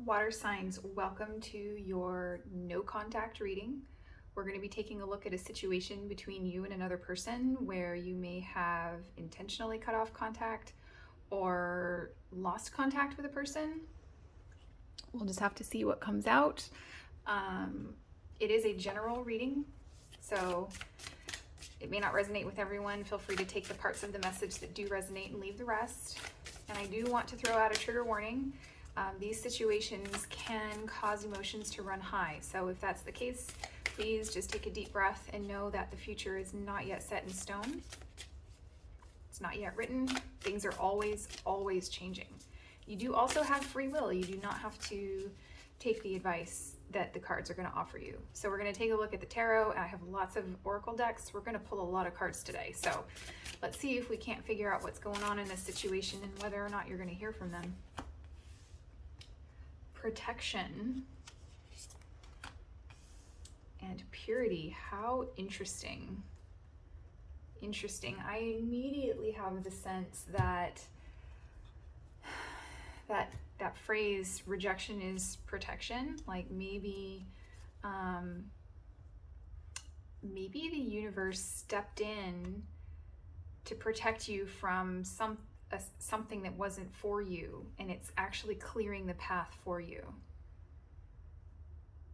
Water signs, welcome to your no contact reading. We're going to be taking a look at a situation between you and another person where you may have intentionally cut off contact or lost contact with a person. We'll just have to see what comes out. It is a general reading, so it may not resonate with everyone. Feel free to take the parts of the message that do resonate and leave the rest. And I do want to throw out a trigger warning. These situations can cause emotions to run high. So if that's the case, please just take a deep breath and know that the future is not yet set in stone. It's not yet written. Things are always, always changing. You do also have free will. You do not have to take the advice that the cards are going to offer you. So we're going to take a look at the tarot. I have lots of oracle decks. We're going to pull a lot of cards today. So let's see if we can't figure out what's going on in this situation and whether or not you're going to hear from them. Protection and purity. How interesting. Interesting. I immediately have the sense that that phrase, rejection is protection, like maybe maybe the universe stepped in to protect you from something that wasn't for you, and it's actually clearing the path for you.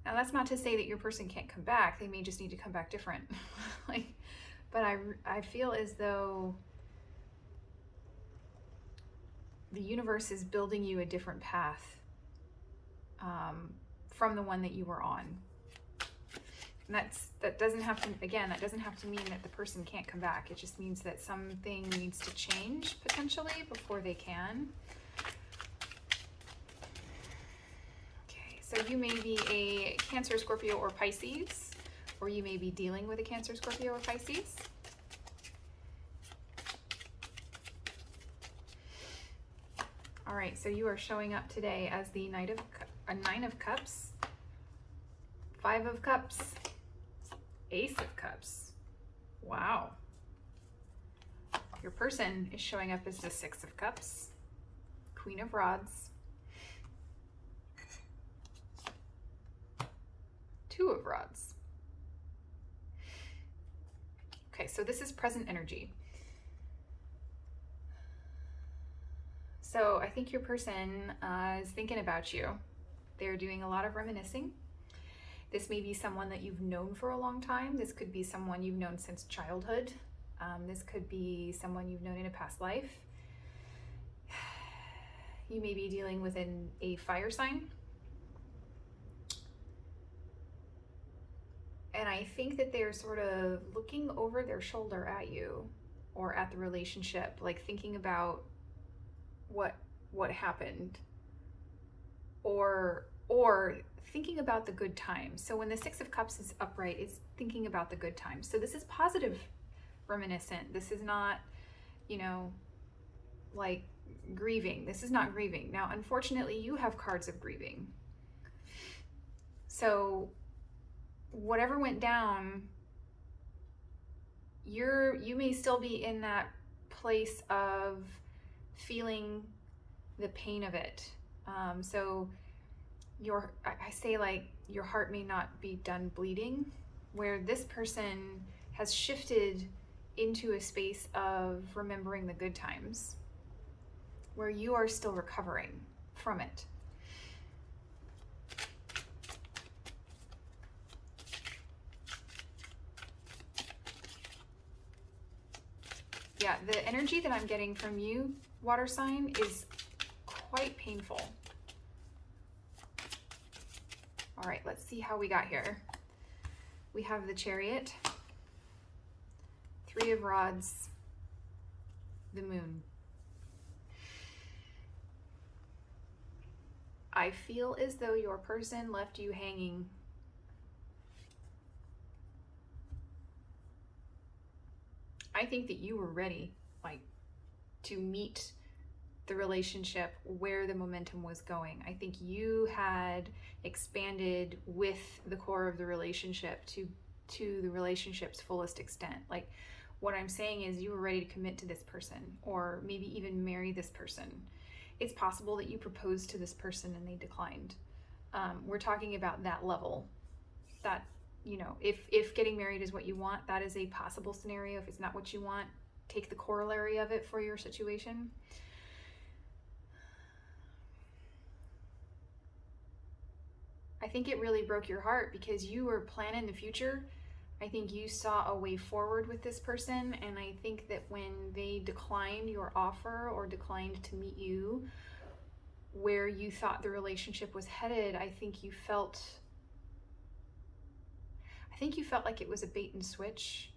Now, that's not to say that your person can't come back. They may just need to come back different. But I feel as though the universe is building you a different path from the one that you were on. And that doesn't have to mean that the person can't come back. It just means that something needs to change potentially before they can. Okay, so you may be a Cancer, Scorpio, or Pisces, or you may be dealing with a Cancer, Scorpio, or Pisces. All right, so you are showing up today as the Nine of Cups, Five of Cups, Ace of Cups. Wow. Your person is showing up as the Six of Cups, Queen of Rods, Two of Rods. Okay, so this is present energy. So I think your person is thinking about you. They're doing a lot of reminiscing. This may be someone that you've known for a long time. This could be someone you've known since childhood. This could be someone you've known in a past life. You may be dealing with a fire sign. And I think that they're sort of looking over their shoulder at you or at the relationship, like thinking about what happened, or thinking about the good times. So when the Six of Cups is upright, it's thinking about the good times. So this is positive reminiscent. This is not, like grieving. This is not grieving. Now, unfortunately, you have cards of grieving. So whatever went down, you may still be in that place of feeling the pain of it. So I say, like, your heart may not be done bleeding, where this person has shifted into a space of remembering the good times, where you are still recovering from it. Yeah, the energy that I'm getting from you, water sign, is quite painful. All right, let's see how we got here. We have the Chariot, Three of Rods, the Moon. I feel as though your person left you hanging. I think that you were ready, to meet the relationship where the momentum was going. I think you had expanded with the core of the relationship to the relationship's fullest extent. Like, what I'm saying is you were ready to commit to this person, or maybe even marry this person. it's possible that you proposed to this person and they declined. We're talking about that level. That, you know, if getting married is what you want, that is a possible scenario. If it's not what you want, take the corollary of it for your situation. I think it really broke your heart because you were planning the future. I think you saw a way forward with this person, and I think that when they declined your offer or declined to meet you where you thought the relationship was headed, I think you felt like it was a bait and switch,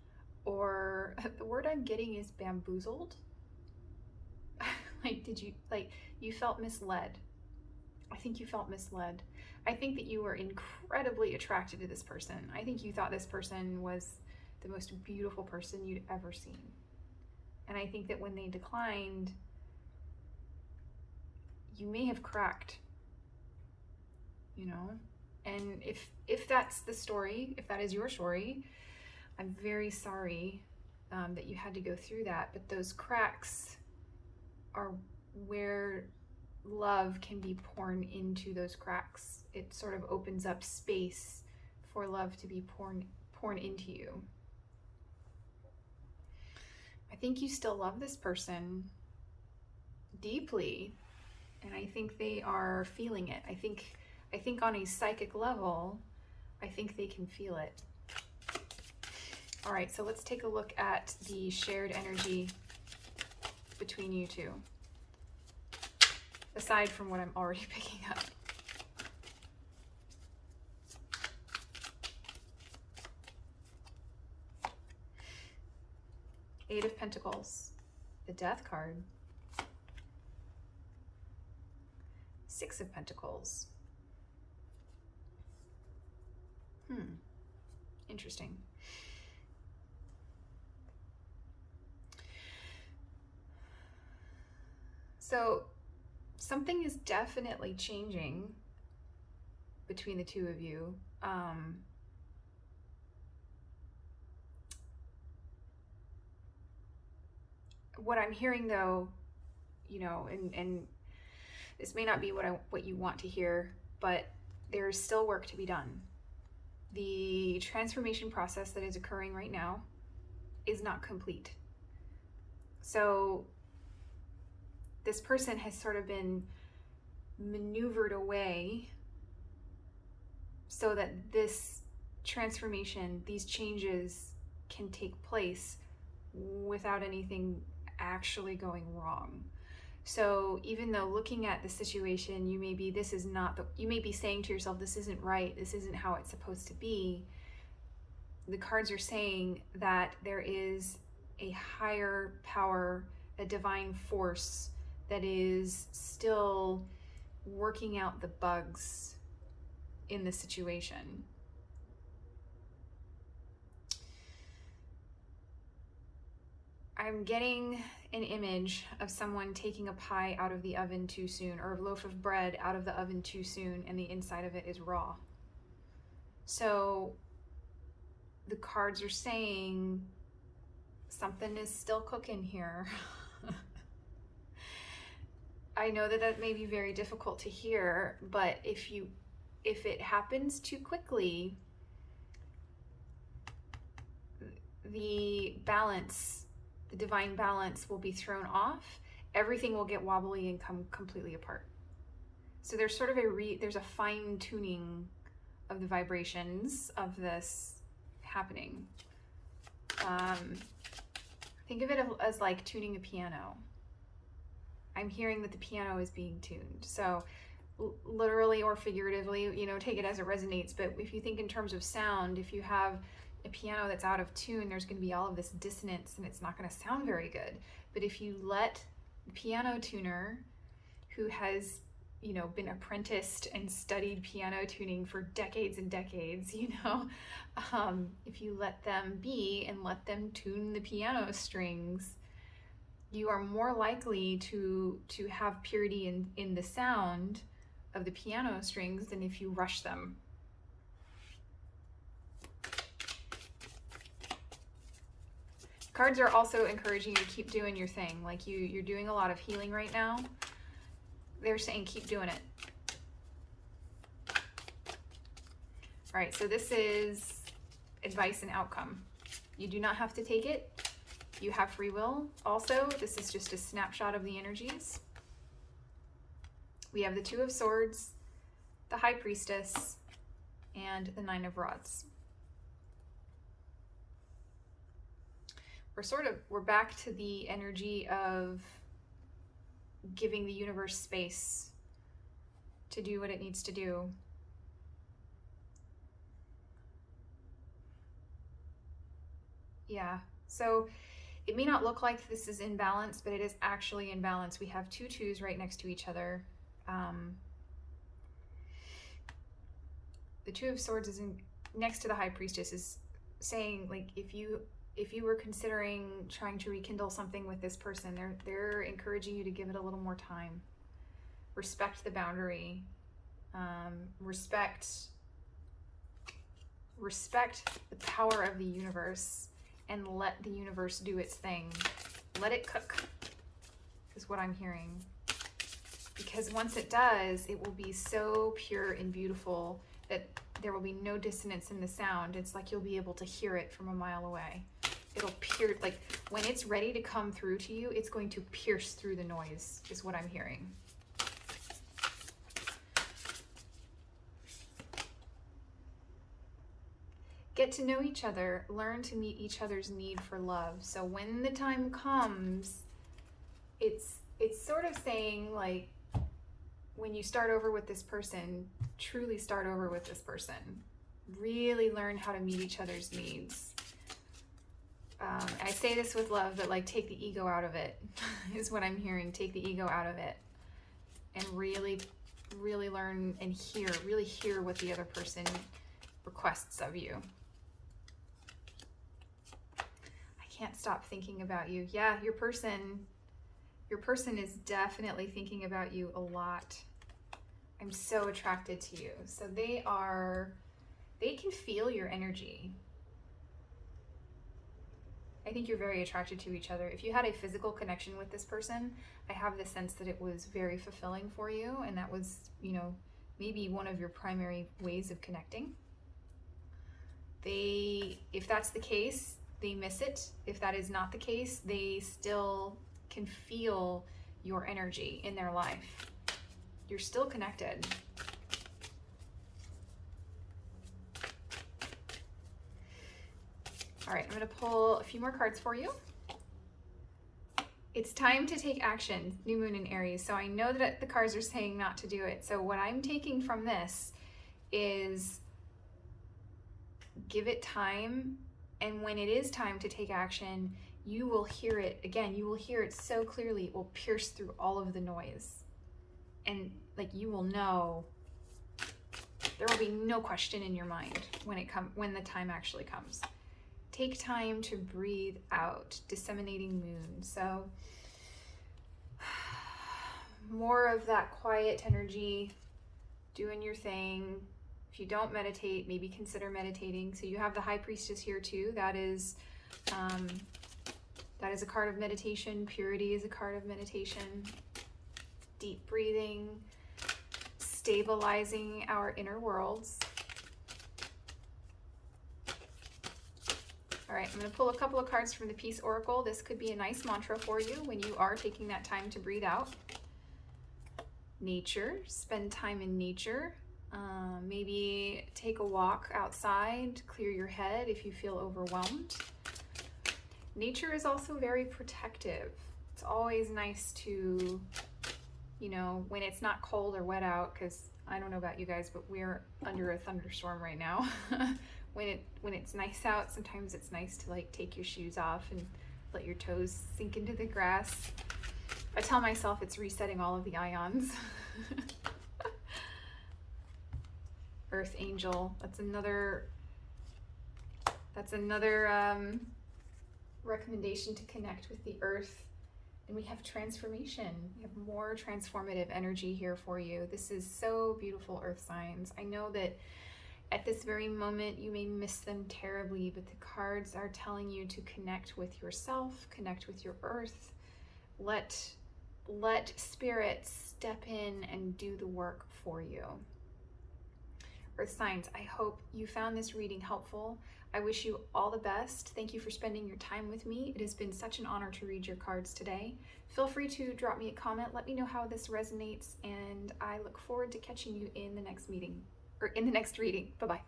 or the word I'm getting is bamboozled. You felt misled. I think you felt misled. I think that you were incredibly attracted to this person. I think you thought this person was the most beautiful person you'd ever seen. And I think that when they declined, you may have cracked, you know? And if that's the story, if that is your story, I'm very sorry that you had to go through that. But those cracks are where love can be poured into those cracks. It sort of opens up space for love to be poured into you. I think you still love this person deeply, and I think they are feeling it. I think on a psychic level, I think they can feel it. All right, so let's take a look at the shared energy between you two, aside from what I'm already picking up. Eight of Pentacles, the Death card, Six of Pentacles. Interesting. So something is definitely changing between the two of you. What I'm hearing though, you know, and this may not be what you want to hear, but there's still work to be done. The transformation process that is occurring right now is not complete. So this person has sort of been maneuvered away so that this transformation, these changes can take place without anything actually going wrong. So even though looking at the situation, you may be saying to yourself, this isn't right, this isn't how it's supposed to be. The cards are saying that there is a higher power, a divine force that is still working out the bugs in the situation. I'm getting an image of someone taking a pie out of the oven too soon, or a loaf of bread out of the oven too soon, and the inside of it is raw. So the cards are saying something is still cooking here. I know that may be very difficult to hear, but if it happens too quickly, the divine balance will be thrown off. Everything will get wobbly and come completely apart. So there's sort of there's a fine tuning of the vibrations of this happening. Think of it as like tuning a piano. I'm hearing that the piano is being tuned. So literally or figuratively, you know, take it as it resonates. But if you think in terms of sound, if you have a piano that's out of tune, there's going to be all of this dissonance and it's not going to sound very good. But if you let the piano tuner, who has, you know, been apprenticed and studied piano tuning for decades and decades, you know, if you let them be and let them tune the piano strings, you are more likely to have purity in the sound of the piano strings than if you rush them. Cards are also encouraging you to keep doing your thing. Like you're doing a lot of healing right now. They're saying keep doing it. All right, so this is advice and outcome. You do not have to take it. You have free will. Also, this is just a snapshot of the energies. We have the Two of Swords, the High Priestess, and the Nine of Rods. We're back to the energy of giving the universe space to do what it needs to do. Yeah, so it may not look like this is in balance, but it is actually in balance. We have two twos right next to each other. The Two of Swords is next to the High Priestess, is saying, like, if you were considering trying to rekindle something with this person, they're encouraging you to give it a little more time. Respect the boundary. Respect the power of the universe, and let the universe do its thing. Let it cook, is what I'm hearing. Because once it does, it will be so pure and beautiful that there will be no dissonance in the sound. It's like you'll be able to hear it from a mile away. It'll pierce, like when it's ready to come through to you, it's going to pierce through the noise, is what I'm hearing. Get to know each other, learn to meet each other's need for love. So when the time comes, it's sort of saying, like, when you start over with this person, truly start over with this person. Really learn how to meet each other's needs. I say this with love, but like take the ego out of it, is what I'm hearing. Take the ego out of it and really, really learn and really hear what the other person requests of you. I can't stop thinking about you. Yeah, your person is definitely thinking about you a lot. I'm so attracted to you. So they can feel your energy. I think you're very attracted to each other. If you had a physical connection with this person, I have the sense that it was very fulfilling for you, and that was, maybe one of your primary ways of connecting. If that's the case, they miss it. If that is not the case, they still can feel your energy in their life. You're still connected. All right, I'm going to pull a few more cards for you. It's time to take action, new moon in Aries. So I know that the cards are saying not to do it. So what I'm taking from this is give it time. And when it is time to take action, you will hear it. Again, you will hear it so clearly. It will pierce through all of the noise. And like you will know, there will be no question in your mind when the time actually comes. Take time to breathe out, disseminating moon. So more of that quiet energy, doing your thing. If you don't meditate, maybe consider meditating. So you have the High Priestess here too. That is a card of meditation. Purity is a card of meditation. Deep breathing, stabilizing our inner worlds. All right, I'm going to pull a couple of cards from the Peace Oracle. This could be a nice mantra for you when you are taking that time to breathe out. Nature, spend time in nature. Maybe take a walk outside, clear your head if you feel overwhelmed. Nature is also very protective. It's always nice to, when it's not cold or wet out, because I don't know about you guys, but we're under a thunderstorm right now. When it's nice out, sometimes it's nice to like take your shoes off and let your toes sink into the grass. I tell myself it's resetting all of the ions. Earth Angel, that's another recommendation to connect with the earth. And we have transformation. We have more transformative energy here for you. This is so beautiful, earth signs. I know that at this very moment you may miss them terribly, but the cards are telling you to connect with yourself, connect with your earth. Let let Spirit step in and do the work for you. Earth signs, I hope you found this reading helpful. I wish you all the best. Thank you for spending your time with me. It has been such an honor to read your cards today. Feel free to drop me a comment. Let me know how this resonates, and I look forward to catching you in the next meeting, or in the next reading. Bye-bye.